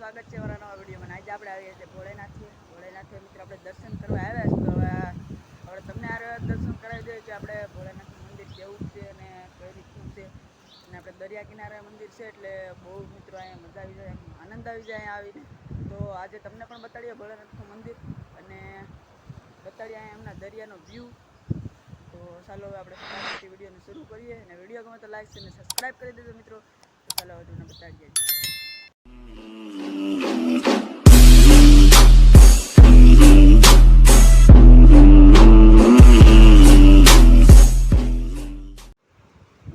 સ્વાગત છે મારા નવા વિડીયોમાં. આજે આપણે આવીએ છીએ ભોળેનાથે મિત્રો આપણે દર્શન કરવા આવ્યા છીએ. તો હવે તમને આ દર્શન કરાવી દઈએ કે આપણે ભોળેનાથનું મંદિર કેવું છે અને કઈ રીતનું છે. અને આપણે દરિયા કિનારે મંદિર છે એટલે બહુ મિત્રો અહીંયા મજા આવી જાય, આનંદ આવી જાય અહીંયા આવીને. તો આજે તમને પણ બતાડીએ ભોળેનાથનું મંદિર અને બતાડીએ અહીંયા એમના દરિયાનો વ્યૂ. તો ચાલો હવે આપણે ફટાફટ વિડીયોને શરૂ કરીએ અને વિડીયો ગમે તો લાઈક અને સબસ્ક્રાઈબ કરી દેજો મિત્રો. તો ચાલો હવે તમને બતાડીએ.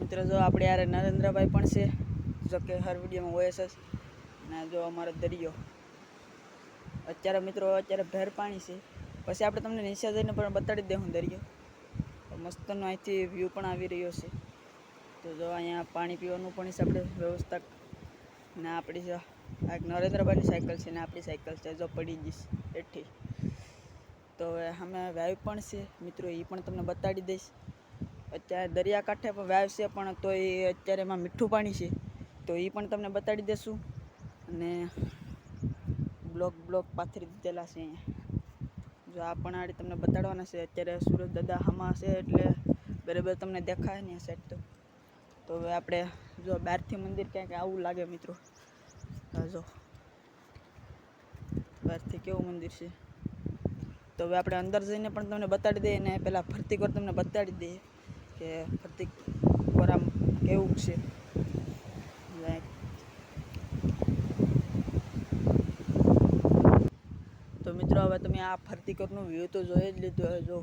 મિત્રો જો આપણે યાર નરેન્દ્રભાઈ પણ છે, જો કે હર વિડીયોમાં હોય છે. અને જો અમારો દરિયો અત્યારે મિત્રો ભેર પાણી છે. પછી આપણે તમને નીચે જઈને પણ બતાડી દઉં દરિયો. મસ્તનો અહીંથી વ્યૂ પણ આવી રહ્યો છે. તો જો અહીંયા પાણી પીવાનું પણ છે આપણે વ્યવસ્થા. ને આપણી આ નરેન્દ્રભાઈની સાયકલ છે ને આપણી સાયકલ છે, જો પડી જઈશ એઠી. તો હવે અમે વાવ પણ છે મિત્રો, એ પણ તમને બતાડી દઈશ. અત્યારે દરિયાકાંઠે પણ વાવ છે, પણ તો એ અત્યારે એમાં મીઠું પાણી છે, તો એ પણ તમને બતાડી દઈશું. અને બ્લોક પાથરી દીધેલા છે અહીંયા. જો આ પણ આડી તમને બતાડવાના છે. અત્યારે સુરજ દાદા હામાં છે એટલે બરાબર તમને દેખાય ને સાઈડ. તો હવે આપણે જો બહારથી મંદિર ક્યાંક આવું લાગે મિત્રો. જો બહારથી કેવું મંદિર છે. તો હવે આપણે અંદર જઈને પણ તમને બતાડી દઈએ ને પહેલાં ફરતી કોર તમને બતાડી દઈએ કે ફરતી કોર આમ કેવું છે. તો મિત્રો હવે તમે આ ફરતી કોરનું વ્યૂ તો જોઈ જ લીધું. હવે જો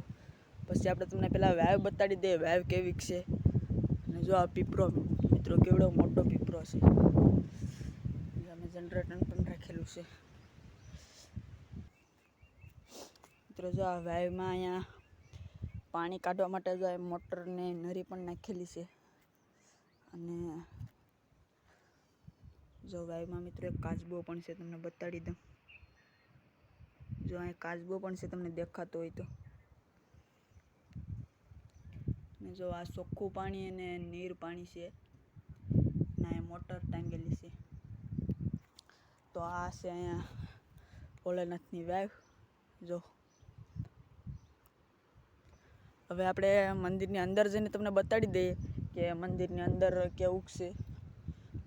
પછી આપણે તમને પહેલાં વાવ બતાડી દઈએ વાવ કેવી છે. અને જો આ પીપરો મિત્રો કેવડો મોટો પીપરો છે. અમે જનરેટર પણ રાખેલું છે મિત્રો. જો આ વાવમાં અહીંયા પાણી કાઢવા માટે જો મોટરને નરી પણ નાખેલી છે. અને જો વાવમાં મિત્રો એક કાચબો પણ છે, તમને બતાડી દઉં. જો અહીં કાચબો પણ છે, તમને દેખાતો હોય તો. ને જો આ ચોખ્ખું પાણી અને નીર પાણી છે ને અહીંયા મોટર ટાંગેલી છે. તો આ છે અહીંયા ભોળેનાથની વાવ. જો હવે આપણે મંદિરની અંદર જઈને તમને બતાડી દઈએ કે મંદિરની અંદર કેવું છે.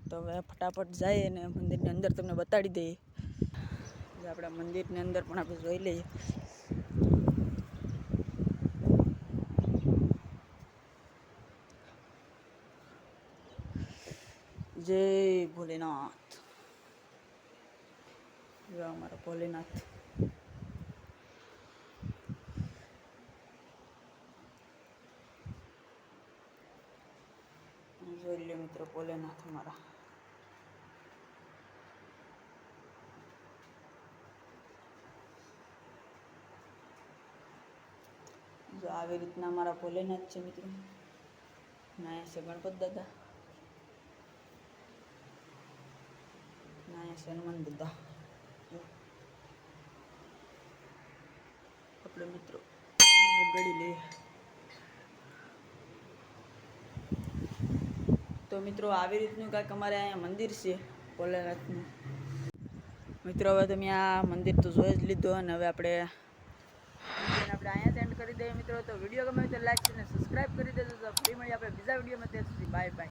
તો હવે ફટાફટ જઈએ અને મંદિરની અંદર તમને બતાડી દઈએ. આપણા મંદિરની અંદર પણ આપણે જોઈ લઈએ. જય ભોલેનાથ. જો અમારા ભોલેનાથ. જોઈ લે મિત્રો ભોલેનાથ અમારા. જો આવી રીતના અમારા ભોલેનાથ છે મિત્રો. ના અહીંયા છે ગણપત દાદા, ના અહીંયા છે હનુમાન દાદા. આપણે મિત્રો ગળી લઈએ. તો મિત્રો આવી રીતનું કાંઈક અમારે અહીંયા મંદિર છે ભોલેનાથનું. મિત્રો હવે તમે આ મંદિર તો જોઈ જ લીધું. અને હવે આપણે અહીંયા જ એન્ડ કરી દઈએ મિત્રો. તો વિડીયો ગમે તો લાઈક અને સબસ્ક્રાઈબ કરી દેજો. તો ફરી મળીએ આપણે બીજા વિડીયોમાં. ત્યાં સુધી બાય બાય.